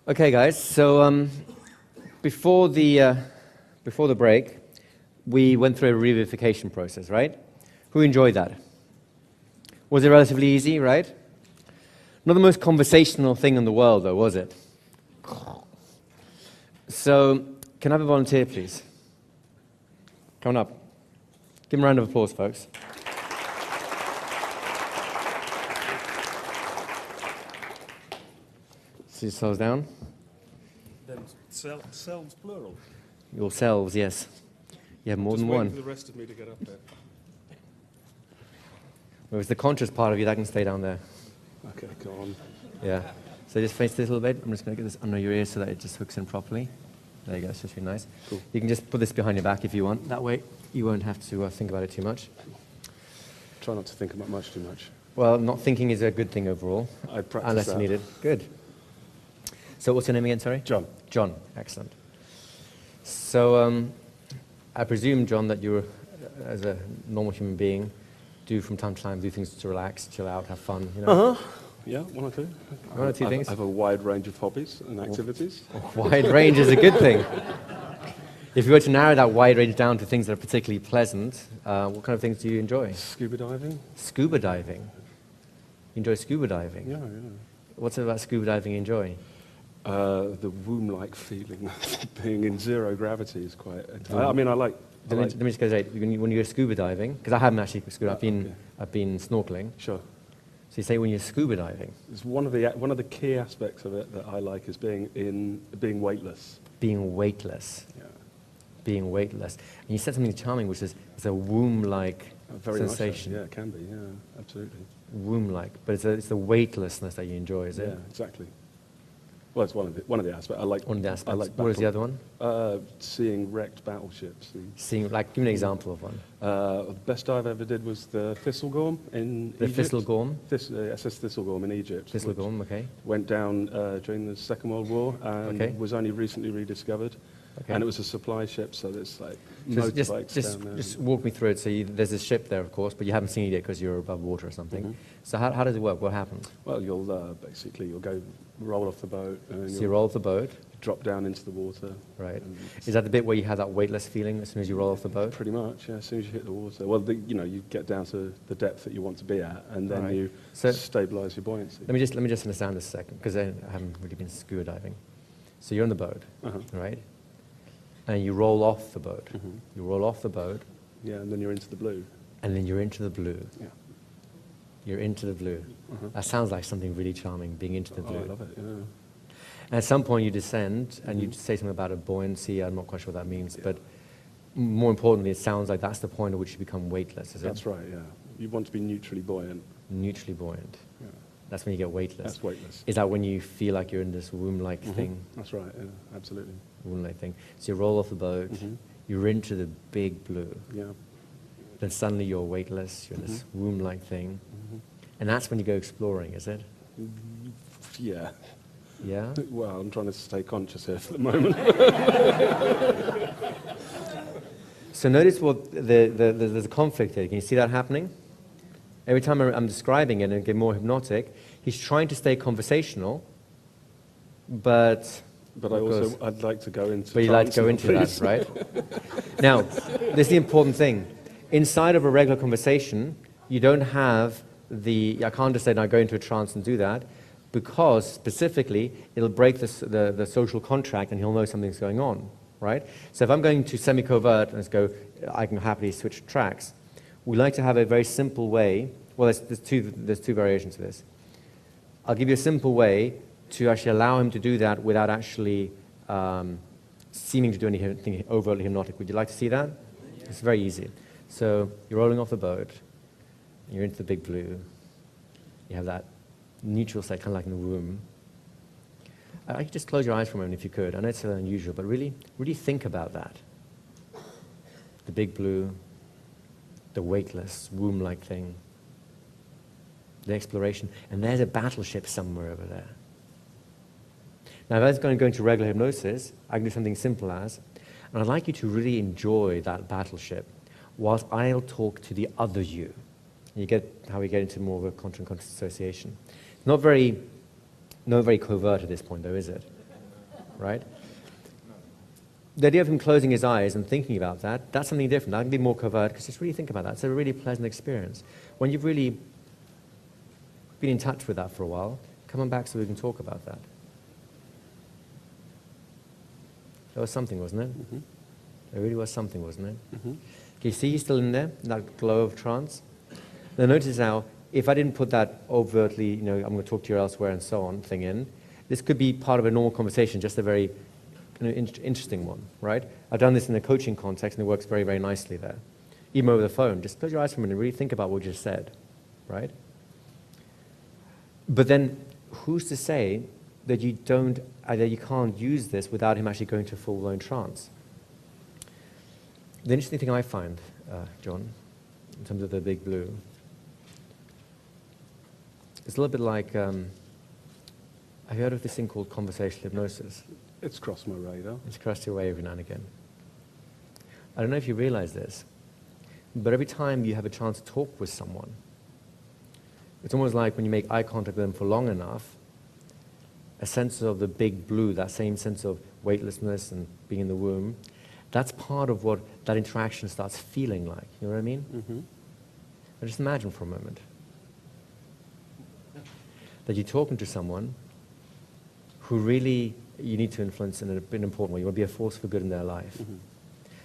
Okay, guys. So before the break, we went through a revivification process, right? Who enjoyed that? Was it relatively easy, right? Not the most conversational thing in the world, though, was it? So, can I have a volunteer, please? Come on up. Give them a round of applause, folks. Sit yourselves down. Then selves plural. Yourselves, yes. You have more than one. Just waiting for the rest of me to get up there. Well, it's the conscious part of you that can stay down there. Okay, go on. Yeah. So just face this a little bit. I'm just going to get this under your ear so that it just hooks in properly. There you go. It's just really nice. Cool. You can just put this behind your back if you want. That way you won't have to think about it too much. Try not to think about much too much. Well, not thinking is a good thing overall. I practice unless that. you need it. Good. So what's your name again, sorry? John. John. Excellent. So I presume, John, that you, as a normal human being, do from time to time do things to relax, chill out, have fun, you know? Yeah, one or two. One or two things? I have a wide range of hobbies and activities. Wide range is a good thing. If you were to narrow that wide range down to things that are particularly pleasant, what kind of things do you enjoy? Scuba diving. Scuba diving. You enjoy scuba diving? Yeah. What's it about scuba diving you enjoy? The womb-like feeling of being in zero gravity is quite... I mean, I like... Let me just go straight. When you go scuba diving, because I haven't actually scuba, I've been snorkeling. Sure. So you say when you're scuba diving. It's one of the key aspects of it that I like is being weightless. Being weightless. Yeah. Being weightless. And you said something charming, which is it's a womb-like sensation. Much so. Yeah, it can be. Yeah, absolutely. Womb-like, but it's the weightlessness that you enjoy, is it? Yeah, exactly. Well, it's one of the aspects. I like. One of the aspects. I like What is the other one? Seeing wrecked battleships. Seeing, like, give me an example of one. The best dive I ever did was the Thistlegorm in Egypt. The Thistlegorm? SS Thistlegorm in Egypt. Thistlegorm, okay. Went down during the Second World War and was only recently rediscovered. Okay. And it was a supply ship, so there's like So motorbikes down there. just walk me through it. So there's a ship there, of course, but you haven't seen it yet because you're above water or something. Mm-hmm. So how does it work? What happens? Well, you'll go roll off the boat and So you roll off the boat. drop down into the water. Right. Is that the bit where you have that weightless feeling as soon as you roll off the boat? Pretty much, yeah. As soon as you hit the water. Well, you get down to the depth that you want to be at, and then you stabilize your buoyancy. Let me just understand this a second, because I haven't really been scuba diving. So you're on the boat, right? And you roll off the boat. Mm-hmm. You roll off the boat. Yeah, and then you're into the blue. And then you're into the blue. Yeah. You're into the blue. That sounds like something really charming, being into the blue. Oh, I love it, yeah. And at some point you descend, and you say something about a buoyancy. I'm not quite sure what that means, but more importantly, it sounds like that's the point at which you become weightless, is it? That's right, yeah. You want to be neutrally buoyant. Neutrally buoyant. Yeah. That's when you get weightless. That's weightless. Is that when you feel like you're in this womb-like thing? That's right, yeah, absolutely. Womb-like thing. So you roll off the boat, you're into the big blue. Yeah. Then suddenly you're weightless, you're in this womb-like thing. And that's when you go exploring, is it? Yeah. Yeah? Well, I'm trying to stay conscious here for the moment. So notice what there's a conflict here. Can you see that happening? Every time I'm describing it and get more hypnotic, he's trying to stay conversational, but I'd like to go into. But you like to go into that, right? Now, this is the important thing. Inside of a regular conversation, you don't have I can't just say, now go into a trance and do that, because specifically, it'll break the social contract and he'll know something's going on, right? So if I'm going to semi-covert and let's go, I can happily switch tracks. We like to have a very simple way. Well, there's two variations of this. I'll give you a simple way to actually allow him to do that without actually seeming to do anything overtly hypnotic. Would you like to see that? Yeah. It's very easy. So you're rolling off the boat. You're into the big blue. You have that neutral state, kind of like in the womb. I could just close your eyes for a moment if you could. I know it's unusual, but really think about that. The big blue, the weightless, womb-like thing, the exploration, and there's a battleship somewhere over there. Now, if I was going to go into regular hypnosis, I can do something simple as, and I'd like you to really enjoy that battleship whilst I'll talk to the other you. You get how we get into more of a conscious association. Not very covert at this point, though, is it? right? The idea of him closing his eyes and thinking about that, that's something different. That can be more covert, because just really think about that. It's a really pleasant experience. When you've really been in touch with that for a while, come on back so we can talk about that. There was something, wasn't it? Mm-hmm. There really was something, wasn't it? Mm-hmm. Okay, see he's still in there, in that glow of trance? Now notice how, if I didn't put that overtly, I'm going to talk to you elsewhere and so on thing in, this could be part of a normal conversation, just a very kind of interesting one, right? I've done this in a coaching context, and it works very, very nicely there. Even over the phone, just close your eyes for a minute and really think about what you just said, right? But then, who's to say that you can't use this without him actually going to full-blown trance? The interesting thing I find, John, in terms of the big blue, it's a little bit like, have you heard of this thing called conversational hypnosis? It's crossed my radar. It's crossed your way every now and again. I don't know if you realize this, but every time you have a chance to talk with someone, it's almost like when you make eye contact with them for long enough, a sense of the big blue, that same sense of weightlessness and being in the womb, that's part of what that interaction starts feeling like. You know what I mean? Mm-hmm. Now just imagine for a moment that you're talking to someone who really you need to influence in an important way. You want to be a force for good in their life. Mm-hmm.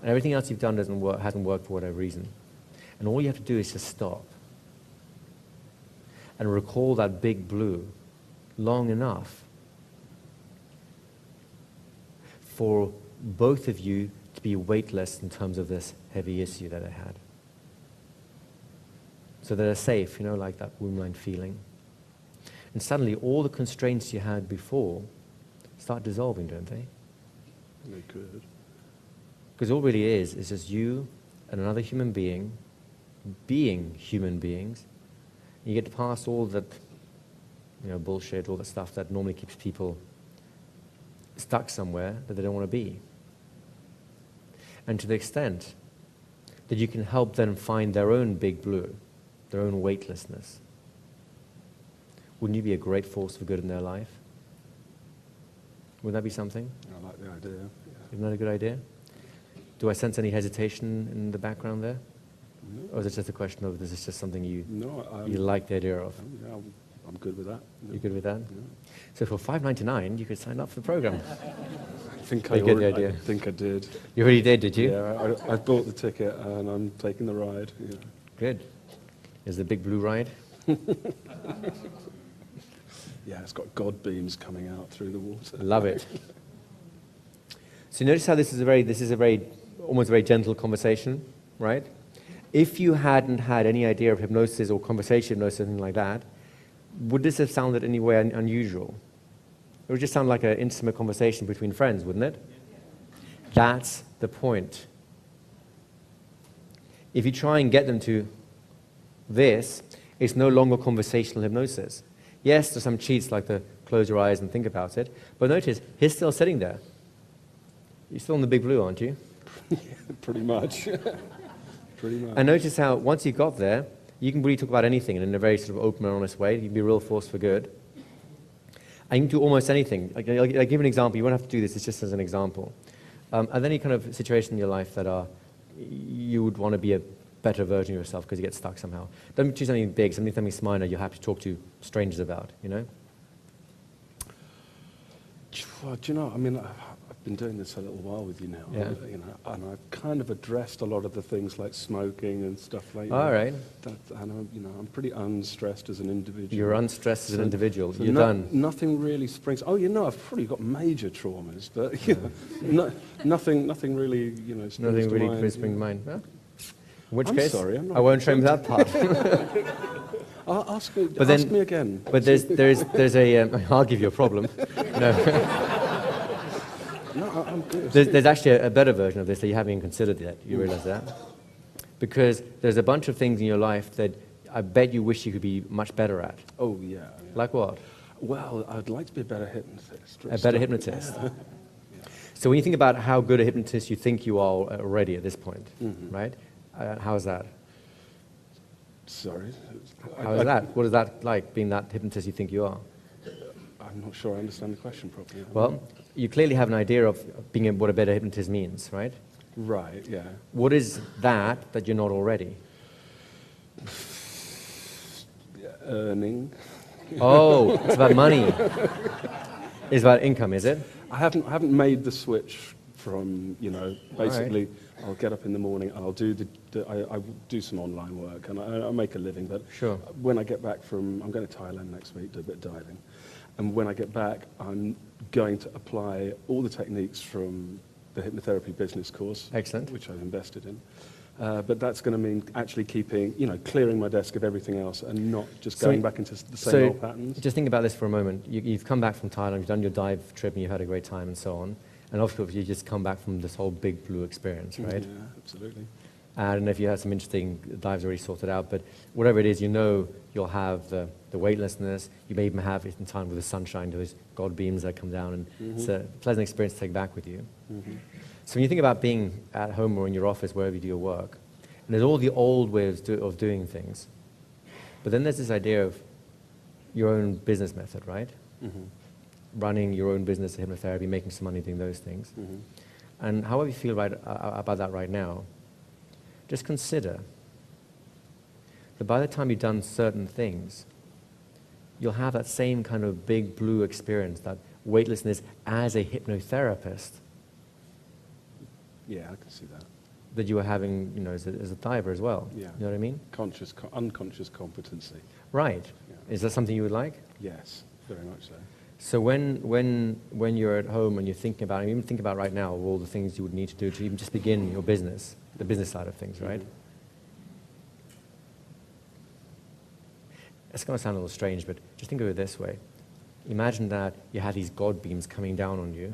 And everything else you've done hasn't worked for whatever reason. And all you have to do is just stop and recall that big blue long enough for both of you to be weightless in terms of this heavy issue that I had. So that they're safe, like that womb-line feeling. And suddenly all the constraints you had before start dissolving, don't they? They could. Because all really is just you and another human being being human beings. You get past all that, bullshit, all the stuff that normally keeps people stuck somewhere that they don't want to be. And to the extent that you can help them find their own big blue, their own weightlessness, wouldn't you be a great force for good in their life? Wouldn't that be something? I like the idea. Yeah. Isn't that a good idea? Do I sense any hesitation in the background there? No. Or is it just a question of this is just something you No, like the idea of? Yeah, I'm good with that. Yeah. You good with that? Yeah. So for $5.99, you could sign up for the program. I think You get the idea. I think I did. You already did you? Yeah, I bought the ticket and I'm taking the ride. Yeah. Good. Is the big blue ride? Yeah, it's got God beams coming out through the water. Love it. So notice how this is almost a very gentle conversation, right? If you hadn't had any idea of hypnosis or conversation hypnosis, anything like that, would this have sounded any way unusual? It would just sound like an intimate conversation between friends, wouldn't it? That's the point. If you try and get them to this, it's no longer conversational hypnosis. Yes, there's some cheats like the close your eyes and think about it, but notice, he's still sitting there. You're still in the big blue, aren't you? Yeah, pretty much. Pretty much. And notice how once you got there, you can really talk about anything in a very sort of open and honest way. You can be a real force for good. And you can do almost anything. I'll give you an example. You won't have to do this. It's just as an example. Are there any kind of situation in your life that you would want to be a better version of yourself because you get stuck somehow? Don't choose something big, something minor you're happy to talk to strangers about, Well, do you know, I've been doing this a little while with you now, yeah. And I've kind of addressed a lot of the things like smoking and stuff like that. All right. And I'm pretty unstressed as an individual. You're unstressed as an individual. So You're done. Nothing really springs. Oh, I've probably got major traumas, but nothing really, springs Nothing to really mind. springs to mind. Well, in which I'm case, sorry, I'm not I won't show him that part. Ask me again. But there's a. I'll give you a problem. No. No, I'm good. There's actually a better version of this that you haven't even considered yet. You realize that? Because there's a bunch of things in your life that I bet you wish you could be much better at. Oh, yeah. Like what? Well, I'd like to be a better hypnotist. A better hypnotist. Yeah. So when you think about how good a hypnotist you think you are already at this point, right? How is that? Sorry? How is that? What is that like, being that hypnotist you think you are? I'm not sure I understand the question properly. Well, you clearly have an idea of being what a better hypnotist means, right? Right, yeah. What is that you're not already? Earning. Oh, it's about money. It's about income, is it? I haven't made the switch from, basically, right. I'll get up in the morning and I'll do I do some online work and I make a living. But sure. When I get back I'm going to Thailand next week, do a bit of diving. And when I get back, I'm going to apply all the techniques from the hypnotherapy business course. Excellent. Which I've invested in. But that's going to mean actually clearing my desk of everything else and not just going back into the same old patterns. Just think about this for a moment. You've come back from Thailand, you've done your dive trip and you've had a great time and so on. And obviously you just come back from this whole big blue experience, right? Yeah, absolutely. I don't know if you had some interesting dives already sorted out, but whatever it is, you'll have the weightlessness. You may even have it in time with the sunshine, those God beams that come down, and it's a pleasant experience to take back with you. So when you think about being at home or in your office, wherever you do your work, and there's all the old ways of doing things, but then there's this idea of your own business method, right? Running your own business in hypnotherapy, making some money doing those things. And however you feel about that right now, just consider that by the time you've done certain things, you'll have that same kind of big blue experience, that weightlessness as a hypnotherapist. Yeah, I can see that. That you were having, as a diver as well. Yeah. You know what I mean? Unconscious competency. Right. Yeah. Is that something you would like? Yes, very much so. So when you're at home and you're thinking about, and even think about right now, all the things you would need to do to even just begin your business, the business side of things, right? It's going to sound a little strange, but just think of it this way. Imagine that you had these God beams coming down on you,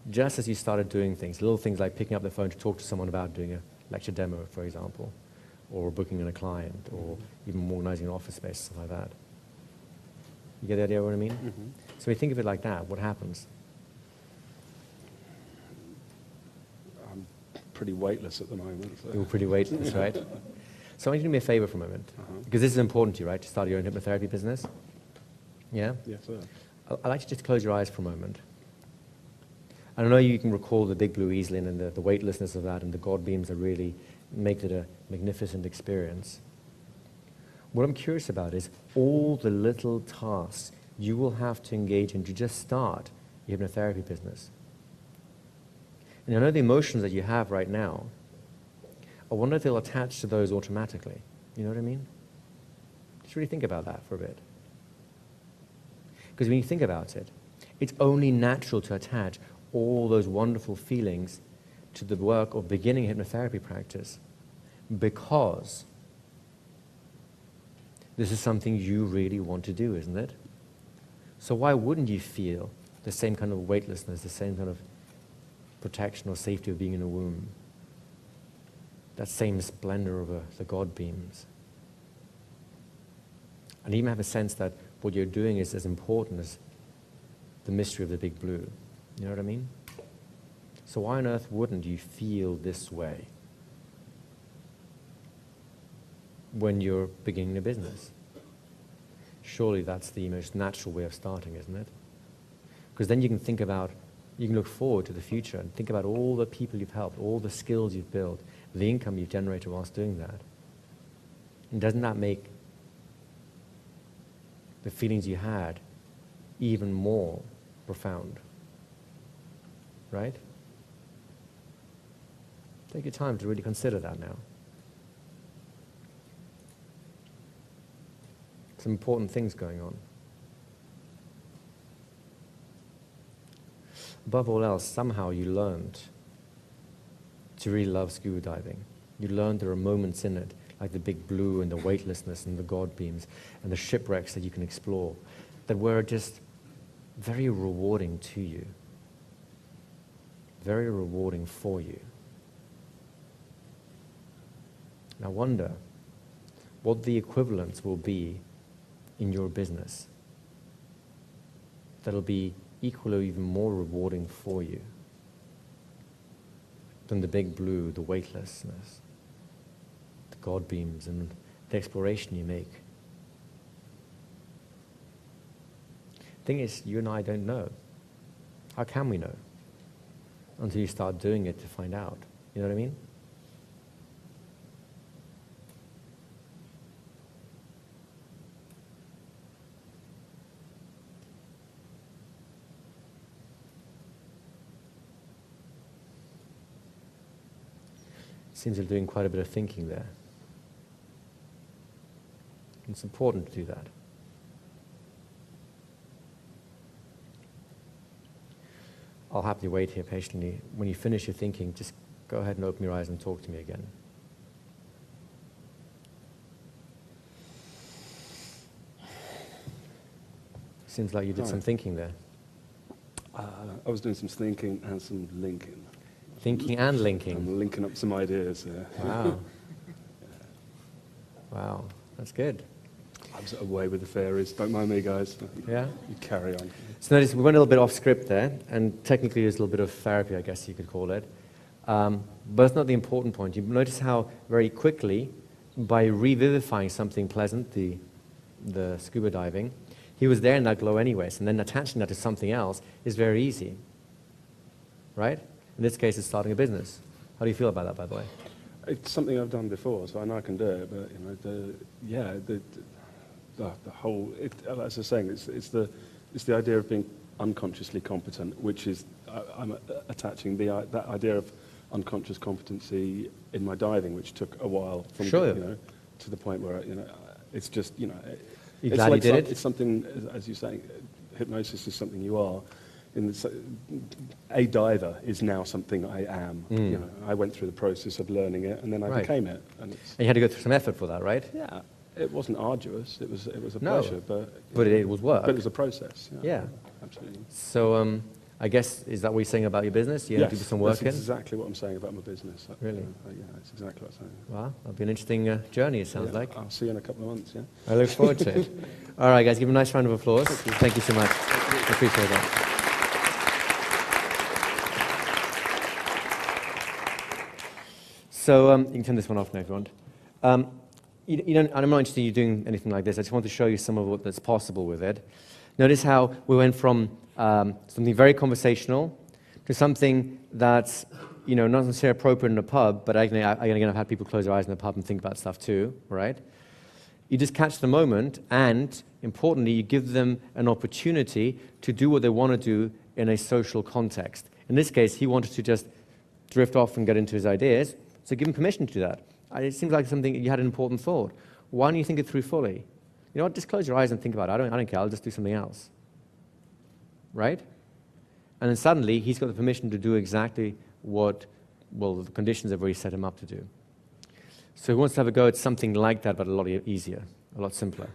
just as you started doing things, little things like picking up the phone to talk to someone about doing a lecture demo, for example, or booking in a client, or even organizing an office space, stuff like that. You get the idea of what I mean? So we think of it like that. What happens? I'm pretty weightless at the moment. So. You're pretty weightless, right? So I want you to do me a favor for a moment, because this is important to you, right? To start your own hypnotherapy business. Yeah? Yes, sir. I'd like you to just close your eyes for a moment. I know you can recall the big blue easily and the weightlessness of that and the God beams that really make it a magnificent experience. What I'm curious about is all the little tasks you will have to engage in to just start your hypnotherapy business. And I know the emotions that you have right now, I wonder if they'll attach to those automatically. You know what I mean? Just really think about that for a bit. Because when you think about it, it's only natural to attach all those wonderful feelings to the work of beginning a hypnotherapy practice, because this is something you really want to do, isn't it? So why wouldn't you feel the same kind of weightlessness, the same kind of protection or safety of being in a womb? That same splendor of the God beams. And even have a sense that what you're doing is as important as the mystery of the big blue. You know what I mean? So why on earth wouldn't you feel this way when you're beginning a business? Surely that's the most natural way of starting, isn't it? Because then you can think about, you can look forward to the future and think about all the people you've helped, all the skills you've built, the income you've generated whilst doing that. And doesn't that make the feelings you had even more profound? Right? Take your time to really consider that now. Some important things going on. Above all else, somehow you learned to really love scuba diving. You learned there are moments in it, like the big blue and the weightlessness and the God beams and the shipwrecks that you can explore, that were just very rewarding to you. Very rewarding for you. And I wonder what the equivalents will be in your business that'll be equal or even more rewarding for you than the big blue, the weightlessness, the God beams, and the exploration you make. The thing is, you and I don't know How can we know? Until you start doing it to find out. You know what I mean? Seems you're doing quite a bit of thinking there. It's important to do that. I'll happily wait here patiently. When you finish your thinking, just go ahead and open your eyes and talk to me again. Seems like you did some thinking there. I was doing some thinking and some linking. Thinking and linking. I'm linking up some ideas. Wow. Wow, that's good. I was away with the fairies. Don't mind me, guys. Yeah? You carry on. So notice we went a little bit off script there, and technically there's a little bit of therapy, I guess you could call it. But it's not the important point. You notice how very quickly, by revivifying something pleasant, the scuba diving, he was there in that glow anyways, and then attaching that to something else is very easy. Right? In this case, it's starting a business. How do you feel about that, by the way? It's something I've done before, so I know I can do it. But the whole, as I was saying, it's the idea of being unconsciously competent, which is I'm attaching that idea of unconscious competency in my diving, which took a while from to the point where it's just You it's glad like you did it? It's something, as you're saying, hypnosis is something you are. A diver is now something I am. I went through the process of learning it, and then I became it. And you had to go through some effort for that, right? Yeah, it wasn't arduous. It was a pleasure, but it was work. But it was a process. Yeah, absolutely. So I guess, is that what you're saying about your business? You have to do some work in? That's exactly what I'm saying about my business. Really? Yeah, that's exactly what I'm saying. Wow, that'll be an interesting journey, it sounds like. I'll see you in a couple of months, yeah. I look forward to it. All right, guys, give a nice round of applause. Thank you so much. I appreciate that. So you can turn this one off now if you want. I'm not interested in you doing anything like this. I just want to show you some of what that's possible with it. Notice how we went from something very conversational to something that's not necessarily appropriate in a pub, but again, I've had people close their eyes in the pub and think about stuff too, right? You just catch the moment, and importantly, you give them an opportunity to do what they want to do in a social context. In this case, he wanted to just drift off and get into his ideas, so give him permission to do that. It seems like something you had an important thought. Why don't you think it through fully? You know what? Just close your eyes and think about it. I don't care. I'll just do something else. Right? And then suddenly, he's got the permission to do exactly what, the conditions have already set him up to do. So he wants to have a go at something like that, but a lot easier, a lot simpler.